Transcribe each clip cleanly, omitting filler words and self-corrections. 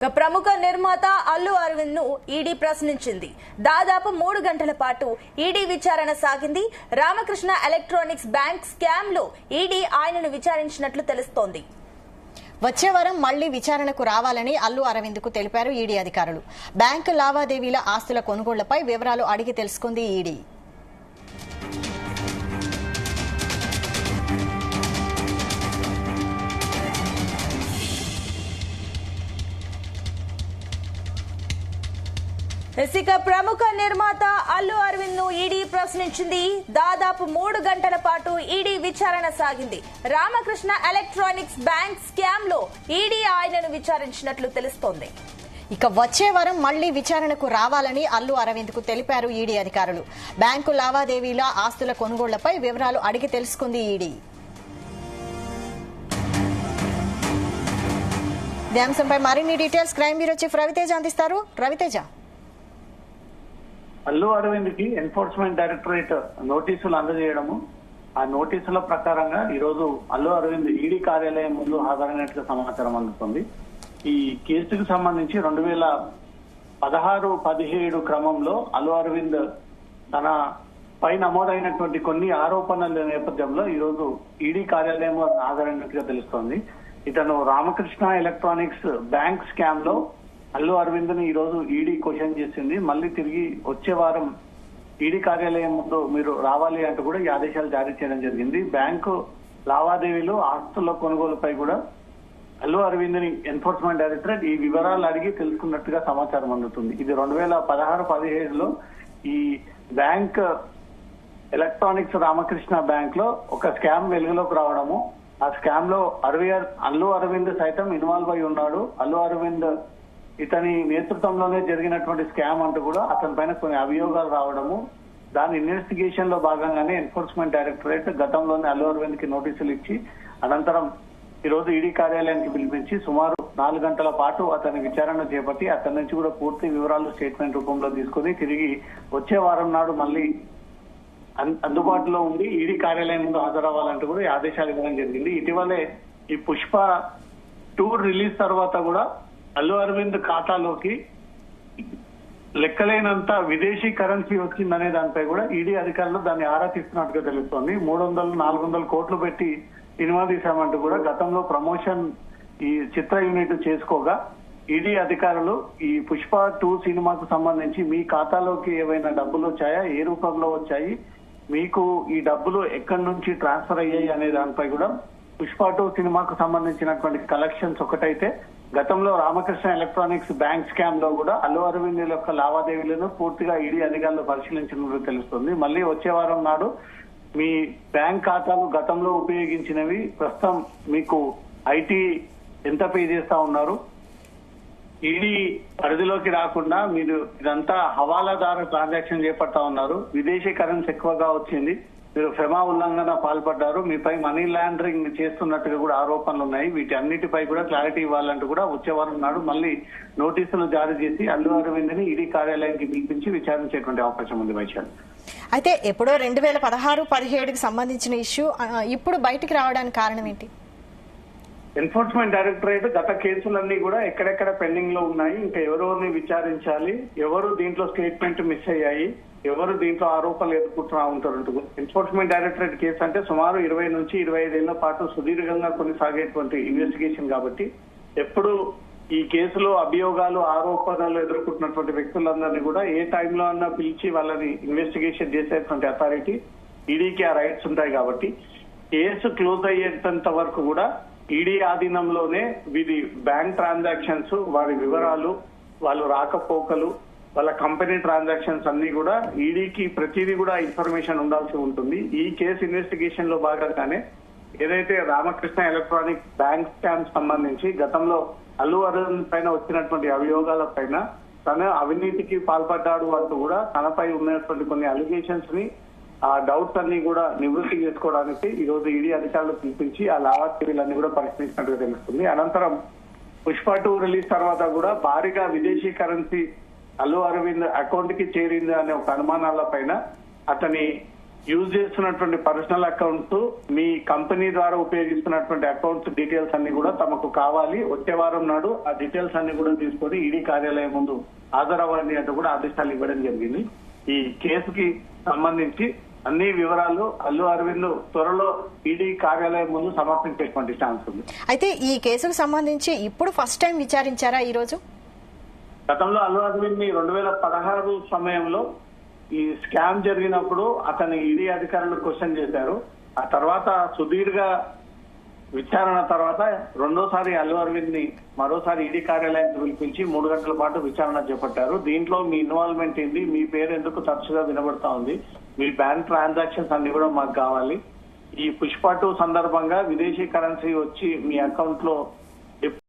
ప్రముఖ నిర్మాత అల్లు అరవింద్ ను ఈడీ ప్రశ్నించింది. దాదాపు 3 గంటల పాటు ఈడీ విచారణ సాగింది. రామకృష్ణ ఎలక్ట్రానిక్స్ బ్యాంక్ స్కామ్ లో ఈడీ ఆయనను విచారించినట్లు తెలుస్తోంది. వచ్చే వారం మళ్లీ విచారణకు రావాలని అల్లు అరవింద్ కు తెలిపారు ఈడీ అధికారులు. బ్యాంకు లావాదేవీల ఆస్తుల కొనుగోళ్లపై వివరాలు అడిగి తెలుసుకుంది ఈడీ. ఇక ప్రముఖ నిర్మాత అల్లు అరవింద్ ను ఈడీ ప్రశ్నించింది. దాదాపు 3 గంటల పాటు ఈడీ విచారణ సాగింది. రామకృష్ణ ఎలక్ట్రానిక్స్ బ్యాంక్ స్కామ్ లో ఈడీ ఆయనను విచారించినట్లు తెలుస్తోంది. ఇక వచ్చే వారం మళ్లీ విచారణకు రావాలని అల్లు అరవింద్ కు తెలిపారు ఈడీ అధికారులు. బ్యాంకు లావాదేవీల ఆస్తుల కొనుగోళ్లపై వివరాలు అడిగి తెలుసుకుంది ఈడీ. ఈ అంశంపై మరిన్ని details crime bureau chief Raviteja అందిస్తారు. రవితేజ, అల్లు అరవింద్ కి ఎన్ఫోర్స్మెంట్ డైరెక్టరేట్ నోటీసులు అందజేయడము, ఆ నోటీసుల ప్రకారంగా ఈ రోజు అల్లు అరవింద్ ఈడీ కార్యాలయం ముందు హాజరైనట్లు సమాచారం అందుతుంది. ఈ కేసుకు సంబంధించి 2016-17 క్రమంలో అల్లు అరవింద్ తన పై నమోదైనటువంటి కొన్ని ఆరోపణల నేపథ్యంలో ఈ రోజు ఈడీ కార్యాలయం హాజరైనట్లుగా తెలుస్తోంది. ఇతను రామకృష్ణ ఎలక్ట్రానిక్స్ బ్యాంక్ స్కామ్ లో అల్లు అరవింద్ ని ఈ రోజు ఈడీ క్వశ్చన్ చేసింది. మళ్ళీ తిరిగి వచ్చే వారం ఈడీ కార్యాలయం ముందు మీరు రావాలి అంటూ కూడా ఈ ఆదేశాలు జారీ చేయడం జరిగింది. బ్యాంకు లావాదేవీలు ఆస్తుల కొనుగోలుపై కూడా అల్లు అరవింద్ ని ఎన్ఫోర్స్మెంట్ డైరెక్టరేట్ ఈ వివరాలు అడిగి తెలుసుకున్నట్టుగా సమాచారం అందుతుంది. ఇది 2016-17లో ఈ బ్యాంక్ ఎలక్ట్రానిక్స్ రామకృష్ణ బ్యాంక్ లో ఒక స్కామ్ వెలుగులోకి రావడము, ఆ స్కామ్ లో అల్లు అరవింద్ సైతం ఇన్వాల్వ్ అయి ఉన్నాడు. అల్లు అరవింద్ ఇతని నేతృత్వంలోనే జరిగినటువంటి స్కామ్ అంటూ కూడా అతని పైన కొన్ని అభియోగాలు రావడము, దాని ఇన్వెస్టిగేషన్ లో భాగంగానే ఎన్ఫోర్స్మెంట్ డైరెక్టరేట్ గతంలోనే అల్లు అరవింద్ కి నోటీసులు ఇచ్చి అనంతరం ఈ రోజు ఈడీ కార్యాలయానికి పిలిపించి సుమారు 4 గంటల పాటు అతని విచారణ చేపట్టి అతని నుంచి కూడా పూర్తి వివరాలు స్టేట్మెంట్ రూపంలో తీసుకుని తిరిగి వచ్చే వారం నాడు మళ్ళీ అందుబాటులో ఉండి ఈడీ కార్యాలయం ముందు హాజరవ్వాలంటూ కూడా ఈ ఆదేశాలు ఇవ్వడం జరిగింది. ఇటీవలే ఈ పుష్ప 2 రిలీజ్ తర్వాత కూడా అల్లు అరవింద్ ఖాతాలోకి లెక్కలేనంత విదేశీ కరెన్సీ వచ్చిందనే దానిపై కూడా ఈడీ అధికారులు దాన్ని ఆరా తీస్తున్నట్టుగా తెలుస్తోంది. 300-400 కోట్లు పెట్టి సినిమా తీశామంటూ కూడా గతంలో ప్రమోషన్ ఈ చిత్ర యూనిట్ చేసుకోగా ఈడీ అధికారులు ఈ పుష్ప 2 సినిమాకు సంబంధించి మీ ఖాతాలోకి ఏవైనా డబ్బులు వచ్చాయా, ఏ రూపంలో వచ్చాయి, మీకు ఈ డబ్బులు ఎక్కడి నుంచి ట్రాన్స్ఫర్ అయ్యాయి అనే దానిపై కూడా పుష్ప 2 సినిమాకు సంబంధించినటువంటి కలెక్షన్స్ ఒకటైతే గతంలో రామకృష్ణ ఎలక్ట్రానిక్స్ బ్యాంక్ స్కామ్ లో కూడా అల్లు అరవింద్ యొక్క లావాదేవీలను పూర్తిగా ఈడీ అధికారులు పరిశీలించినట్లు తెలుస్తుంది. మళ్ళీ వచ్చే వారం నాడు మీ బ్యాంక్ ఖాతాలు గతంలో ఉపయోగించినవి ప్రస్తుతం మీకు ఐటీ ఎంత పే చేస్తా ఉన్నారు, ఈడీ పరిధిలోకి రాకుండా మీరు ఇదంతా హవాలాదారు ట్రాన్సాక్షన్ చేపడతా ఉన్నారు, విదేశీ కరెన్సీ ఎక్కువగా వచ్చింది, మీరు ఫెమా ఉల్లంఘన పాల్పడ్డారు, మీపై మనీ లాండరింగ్ చేస్తున్నట్టుగా కూడా ఆరోపణలు ఉన్నాయి, వీటి అన్నిటిపై కూడా క్లారిటీ ఇవ్వాలంటూ కూడా వచ్చే వారం నాడు మళ్ళీ నోటీసులు జారీ చేసి అల్లు అరవింద్ ని ఈడీ కార్యాలయానికి పిలిపించి విచారించేటువంటి అవకాశం ఉంది. వైశాలి, అయితే ఎప్పుడో 2016-17కి సంబంధించిన ఇష్యూ ఇప్పుడు బయటికి రావడానికి కారణం ఏంటి? ఎన్ఫోర్స్మెంట్ డైరెక్టరేట్ గత కేసులన్నీ కూడా ఎక్కడెక్కడ పెండింగ్ లో ఉన్నాయి, ఇంకా ఎవరెవరిని విచారించాలి, ఎవరు దీంట్లో స్టేట్మెంట్ మిస్ అయ్యాయి, ఎవరు దీంట్లో ఆరోపణలు ఎదుర్కొంటూ ఉంటారు. ఎన్ఫోర్స్మెంట్ డైరెక్టరేట్ కేసు అంటే సుమారు 20 నుంచి 25 ఏళ్ల పాటు సుదీర్ఘంగా కొనసాగేటువంటి ఇన్వెస్టిగేషన్ కాబట్టి ఎప్పుడు ఈ కేసులో అభియోగాలు ఆరోపణలు ఎదుర్కొంటున్నటువంటి వ్యక్తులందరినీ కూడా ఏ టైంలో అన్నా పిలిచి వాళ్ళని ఇన్వెస్టిగేషన్ చేసేటువంటి అథారిటీ ఈడీకి ఆ రైట్స్ ఉంటాయి కాబట్టి కేసు క్లోజ్ అయ్యేంత వరకు కూడా ఈడీ ఆధీనంలోనే వీరి బ్యాంక్ ట్రాన్సాక్షన్స్, వారి వివరాలు, వాళ్ళు రాకపోకలు, వాళ్ళ కంపెనీ ట్రాన్సాక్షన్స్ అన్ని కూడా ఈడీకి ప్రతిదీ కూడా ఇన్ఫర్మేషన్ ఉండాల్సి ఉంటుంది. ఈ కేసు ఇన్వెస్టిగేషన్ లో భాగంగానే ఏదైతే రామకృష్ణ ఎలక్ట్రానిక్ బ్యాంక్ స్కామ్ సంబంధించి గతంలో అల్లు అరవింద్ పైన వచ్చినటువంటి అభియోగాల పైన తన అవినీతికి పాల్పడ్డాడు అంటూ కూడా తనపై ఉన్నటువంటి కొన్ని అలిగేషన్స్ ని, ఆ డౌట్స్ అన్ని కూడా నివృత్తి చేసుకోవడానికి ఈ రోజు ఈడీ అధికారులు పిలిపించి ఆ లావాదేవీలన్నీ కూడా పరిశీలించినట్టుగా తెలుస్తుంది. అనంతరం పుష్ప 2 రిలీజ్ తర్వాత కూడా భారీగా విదేశీ కరెన్సీ అల్లు అరవింద్ అకౌంట్ కి చేరింది అనే ఒక అనుమానాల పైన అతని యూజ్ చేస్తున్నటువంటి పర్సనల్ అకౌంట్స్, మీ కంపెనీ ద్వారా ఉపయోగిస్తున్నటువంటి అకౌంట్స్ డీటెయిల్స్ అన్ని కూడా తమకు కావాలి. వచ్చే వారం నాడు ఆ డీటెయిల్స్ అన్ని కూడా తీసుకొని ఈడీ కార్యాలయం ముందు హాజరవ్వాలని అంటూ కూడా ఆదేశాలు ఇవ్వడం జరిగింది. ఈ కేసుకి సంబంధించి అన్ని వివరాలు అల్లు అరవింద్ త్వరలో ఈడీ కార్యాలయం ముందు సమర్పించేటువంటి ఛాన్స్ ఉంది. అయితే ఈ కేసుకు సంబంధించి ఇప్పుడు ఫస్ట్ టైం విచారించారా ఈ రోజు? గతంలో అల్లు అరవింద్ ని 2016 సమయంలో ఈ స్కామ్ జరిగినప్పుడు అతని ఈడీ అధికారులు క్వశ్చన్ చేశారు. ఆ తర్వాత సుదీర్ఘ విచారణ తర్వాత రెండోసారి అల్లు అరవింద్ ని మరోసారి ఈడీ కార్యాలయానికి పిలిపించి 3 గంటల పాటు విచారణ చేపట్టారు. దీంట్లో మీ ఇన్వాల్వ్మెంట్ ఏంటి, మీ పేరు ఎందుకు తరచుగా వినబడతా ఉంది, మీ బ్యాంక్ ట్రాన్సాక్షన్స్ అన్ని కూడా మాకు కావాలి. ఈ పుష్ప 2 సందర్భంగా విదేశీ కరెన్సీ వచ్చి మీ అకౌంట్ లో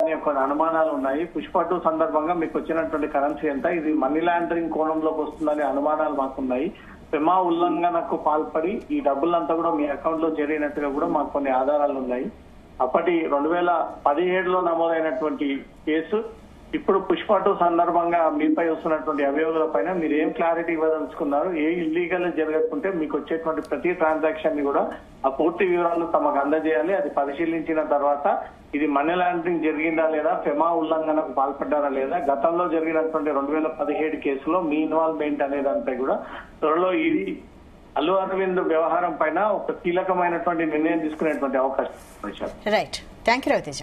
అనే కొన్ని అనుమానాలు ఉన్నాయి. పుష్ప 2 సందర్భంగా మీకు వచ్చినటువంటి కరెన్సీ ఎంత, ఇది మనీ లాండరింగ్ కోణంలోకి వస్తుందనే అనుమానాలు మాకున్నాయి. పెమా ఉల్లంఘనకు పాల్పడి ఈ డబ్బులంతా కూడా మీ అకౌంట్ లో చేరినట్టుగా కూడా మాకు కొన్ని ఆధారాలు ఉన్నాయి. అప్పటి 2017లో నమోదైనటువంటి కేసు ఇప్పుడు పుష్ప 2 సందర్భంగా మీపై వస్తున్నటువంటి అభియోగాల పైన మీరు ఏం క్లారిటీ ఇవ్వదలుచుకున్నారు, ఏ ఇల్లీగల్ జరగకుంటే మీకు వచ్చేటువంటి ప్రతి ట్రాన్సాక్షన్ ని కూడా ఆ పూర్తి వివరాలు తమకు అందజేయాలి. అది పరిశీలించిన తర్వాత ఇది మనీ లాండరింగ్ జరిగిందా లేదా, ఫెమా ఉల్లంఘనకు పాల్పడ్డారా లేదా, గతంలో జరిగినటువంటి 2017 కేసులో మీ ఇన్వాల్వ్మెంట్ అనే దానిపై కూడా త్వరలో ఇది అల్లు అరవింద్ వ్యవహారం పైన ఒక కీలకమైనటువంటి నిర్ణయం తీసుకునేటువంటి అవకాశం. Right, thank you Raviteja.